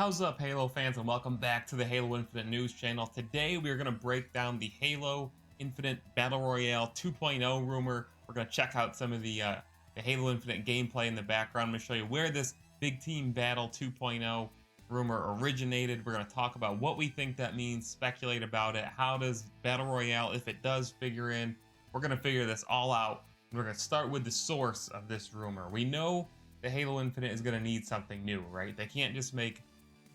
How's up, Halo fans, and welcome back to the Halo Infinite News channel. Today, we are going to break down the Halo Infinite Battle Royale 2.0 rumor. We're going to check out some of the Halo Infinite gameplay in the background. I'm going to show you where this Big Team Battle 2.0 rumor originated. We're going to talk about what we think that means, speculate about it. How does Battle Royale, if it does figure in, we're going to figure this all out. We're going to start with the source of this rumor. We know the Halo Infinite is going to need something new, right? They can't just make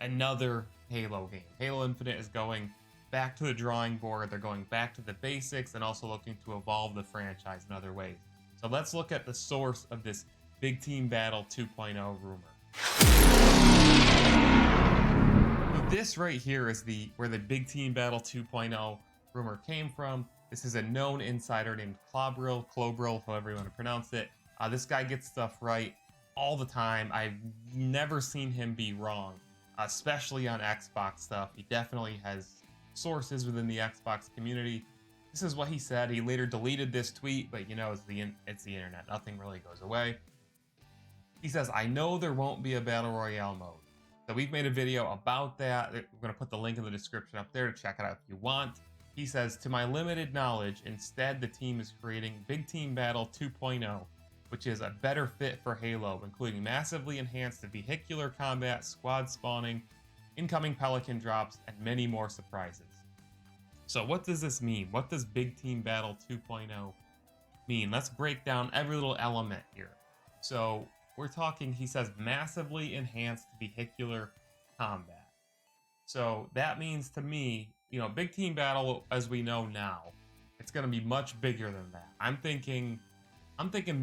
another Halo game. Halo Infinite is going back to the drawing board. They're going back to the basics and also looking to evolve the franchise in other ways. So let's look at the source of this Big Team Battle 2.0 rumor. So this right here is where the Big Team Battle 2.0 rumor came from. This is a known insider named Clobril, however you want to pronounce it. This guy gets stuff right all the time. I've never seen him be wrong, especially on Xbox stuff. He definitely has sources within the Xbox community. This is what he said. He later deleted this tweet, but you know, it's the internet. Nothing really goes away. He says, "I know there won't be a Battle Royale mode." So we've made a video about that. We're going to put the link in the description up there to check it out if you want. He says, "To my limited knowledge, instead the team is creating Big Team Battle 2.0, which is a better fit for Halo, including massively enhanced vehicular combat, squad spawning, incoming Pelican drops, and many more surprises." So what does this mean? What does Big Team Battle 2.0 mean? Let's break down every little element here. So we're talking, he says, massively enhanced vehicular combat. So that means to me, you know, Big Team Battle, as we know now, it's going to be much bigger than that. I'm thinking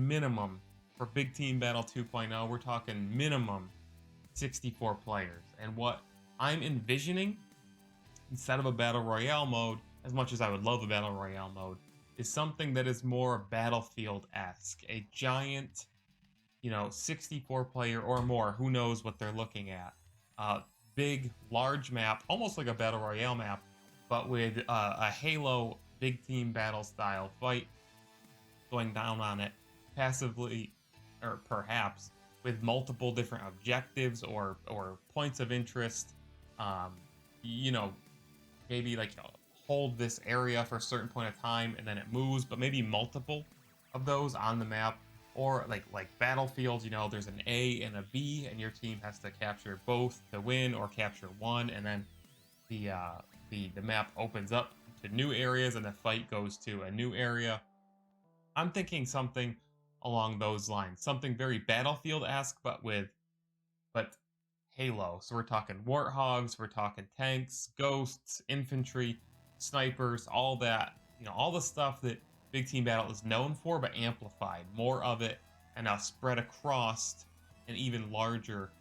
minimum for Big Team Battle 2.0, we're talking minimum 64 players. And what I'm envisioning, instead of a Battle Royale mode, as much as I would love a Battle Royale mode, is something that is more Battlefield-esque. A giant, you know, 64 player or more, who knows what they're looking at. Big, large map, almost like a Battle Royale map, but with a Halo Big Team Battle style fight going down on it, passively, or perhaps with multiple different objectives or points of interest. You know, maybe like hold this area for a certain point of time and then it moves, but maybe multiple of those on the map. Or like Battlefield, you know, there's an A and a B, and your team has to capture both to win, or capture one, and then the map opens up to new areas and the fight goes to a new area. I'm thinking something along those lines, something very Battlefield-esque, but Halo. So we're talking warthogs, we're talking tanks, ghosts, infantry, snipers, all that, you know, all the stuff that Big Team Battle is known for, but amplified, more of it, and now spread across an even larger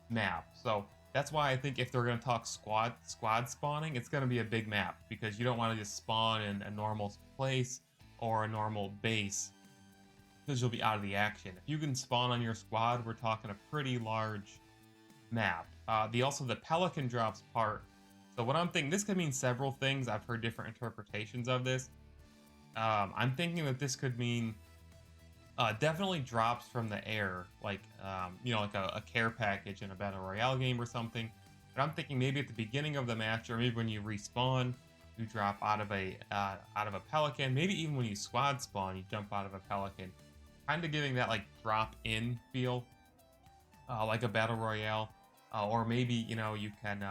map. So that's why I think if they're going to talk squad spawning, it's going to be a big map, because you don't want to just spawn in a normal place or a normal base, because you'll be out of the action. If you can spawn on your squad, we're talking a pretty large map. Also the Pelican drops part. So what I'm thinking, this could mean several things. I've heard different interpretations of this. I'm thinking that this could mean definitely drops from the air, like you know, like a care package in a Battle Royale game or something. But I'm thinking maybe at the beginning of the match, or maybe when you respawn, you drop out of a Pelican. Maybe even when you squad spawn, you jump out of a Pelican. Kind of giving that like drop in feel, like a Battle Royale. Or maybe, you know, you can,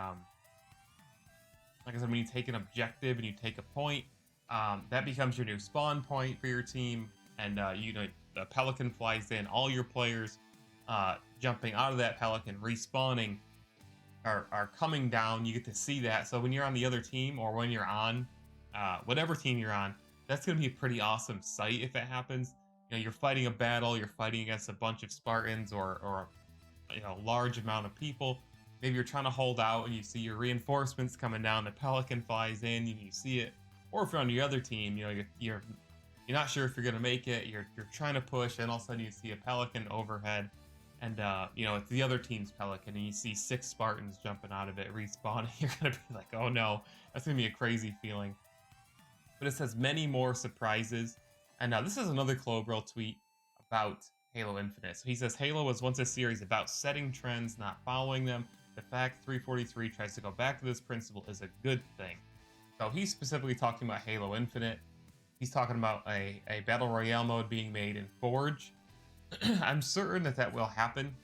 like I said, when you take an objective and you take a point, that becomes your new spawn point for your team, and you know, the Pelican flies in, all your players jumping out of that Pelican, respawning, are coming down. You get to see that. So when you're on the other team, or when you're on whatever team you're on, that's going to be a pretty awesome sight if it happens. You know, you're fighting a battle, you're fighting against a bunch of Spartans or you know, large amount of people. Maybe you're trying to hold out and you see your reinforcements coming down, the Pelican flies in and you see it. Or if you're on the other team, you know, you're not sure if you're gonna make it, you're trying to push, and all of a sudden you see a Pelican overhead, and you know, it's the other team's Pelican, and you see 6 Spartans jumping out of it, respawning. You're gonna be like, oh no, that's gonna be a crazy feeling. But it says many more surprises. And now this is another Clobril tweet about Halo Infinite. So he says, Halo was once a series about setting trends, not following them. the fact 343 tries to go back to this principle is a good thing. So he's specifically talking about Halo Infinite. He's talking about a Battle Royale mode being made in Forge. I'm certain that that will happen,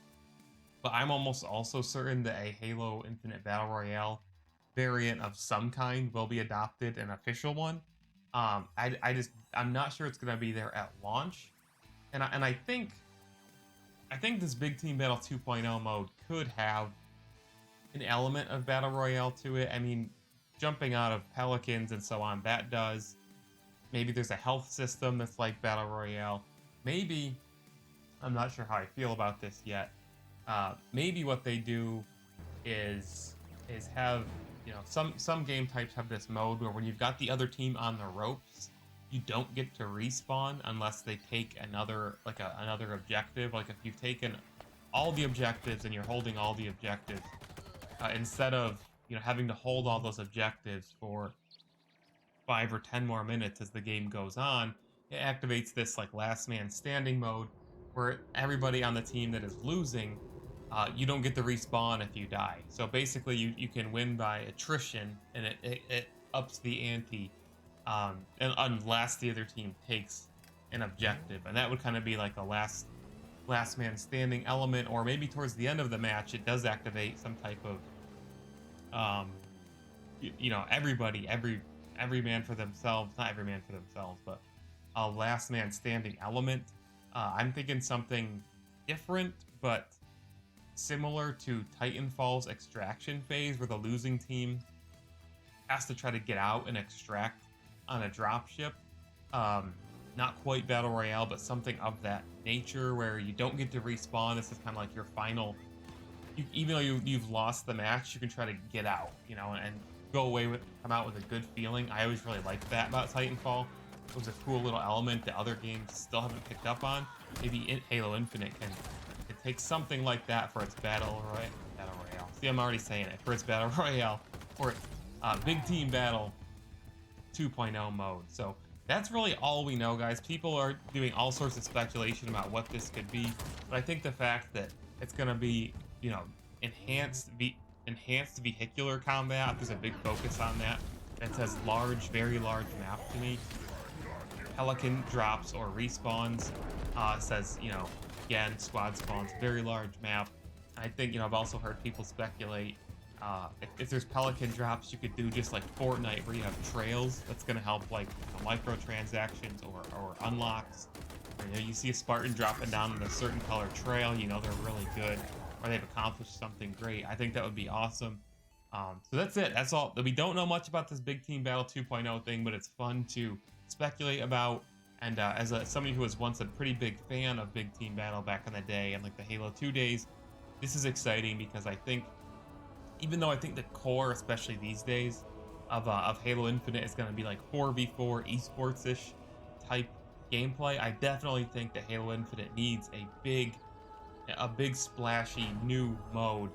but I'm almost also certain that a Halo Infinite Battle Royale variant of some kind will be adopted, an official one. I'm not sure it's gonna be there at launch, and I think this Big Team Battle 2.0 mode could have an element of Battle Royale to it. I mean, jumping out of pelicans and so on, that does. Maybe there's a health system that's like Battle Royale. Maybe, I'm not sure how I feel about this yet. Maybe what they do is have, you know, some game types have this mode where when you've got the other team on the ropes, you don't get to respawn unless they take another objective. Like if you've taken all the objectives and you're holding all the objectives, instead of, you know, having to hold all those objectives for 5 or 10 more minutes as the game goes on, it activates this like last man standing mode where everybody on the team that is losing, you don't get to respawn if you die. So basically you can win by attrition, and it ups the ante, and unless the other team takes an objective. And that would kind of be like a last man standing element, or maybe towards the end of the match it does activate some type of you know, every man for themselves, not every man for themselves, but a last man standing element. I'm thinking something different, but similar to Titanfall's extraction phase, where the losing team has to try to get out and extract on a dropship. Not quite Battle Royale, but something of that nature, where you don't get to respawn. This is kind of like your final, even though you've lost the match, you can try to get out, you know, and come out with a good feeling. I always really liked that about Titanfall. It was a cool little element that other games still haven't picked up on. Maybe Halo Infinite can take something like that for its Battle Royale. See, I'm already saying it. For its Battle Royale, or Big Team Battle 2.0 mode. So that's really all we know, guys. People are doing all sorts of speculation about what this could be, but I think the fact that it's going to be, you know, enhanced vehicular combat, there's a big focus on that. It says large, very large map to me. Pelican drops or respawns. It says, you know, again, squad spawns, very large map. And I think, you know, I've also heard people speculate, if there's Pelican drops, you could do just like Fortnite, where you have trails. That's going to help, like, you know, microtransactions or unlocks. Or, you know, you see a Spartan dropping down on a certain color trail, you know they're really good, or they've accomplished something great. I think that would be awesome. So that's it. That's all. We don't know much about this Big Team Battle 2.0 thing, but it's fun to speculate about. And as somebody who was once a pretty big fan of Big Team Battle back in the day, and like the Halo 2 days, this is exciting because I think, even though I think the core, especially these days, of Halo Infinite is going to be like 4v4 esports-ish type gameplay, I definitely think that Halo Infinite needs a big splashy new mode.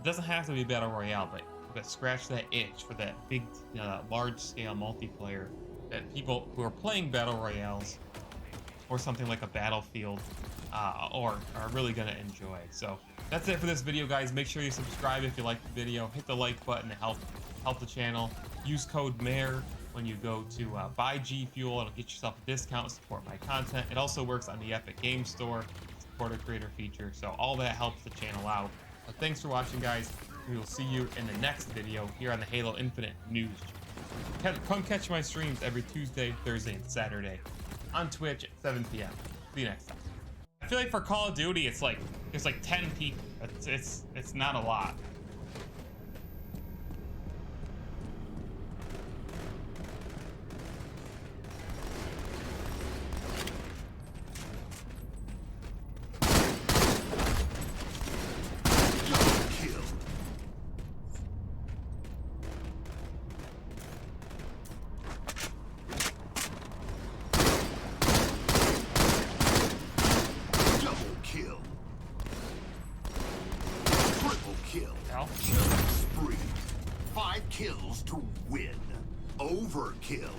Doesn't have to be Battle Royale, but scratch that itch for that big, you know, that large scale multiplayer that people who are playing Battle Royales or something like a Battlefield are really gonna enjoy. So that's it for this video, guys. Make sure you subscribe if you like the video. Hit the like button to help the channel. Use code MAYOR when you go to buy G Fuel. It'll get yourself a discount, support my content. It also works on the Epic Games Store, support a creator feature. So all that helps the channel out. But thanks for watching, guys. We will see you in the next video here on the Halo Infinite News. Come catch my streams every Tuesday, Thursday, and Saturday on Twitch at 7 p.m. See you next time. I feel like for Call of Duty, it's like 10 people. It's not a lot. Killing spree. 5 kills to win. Overkill.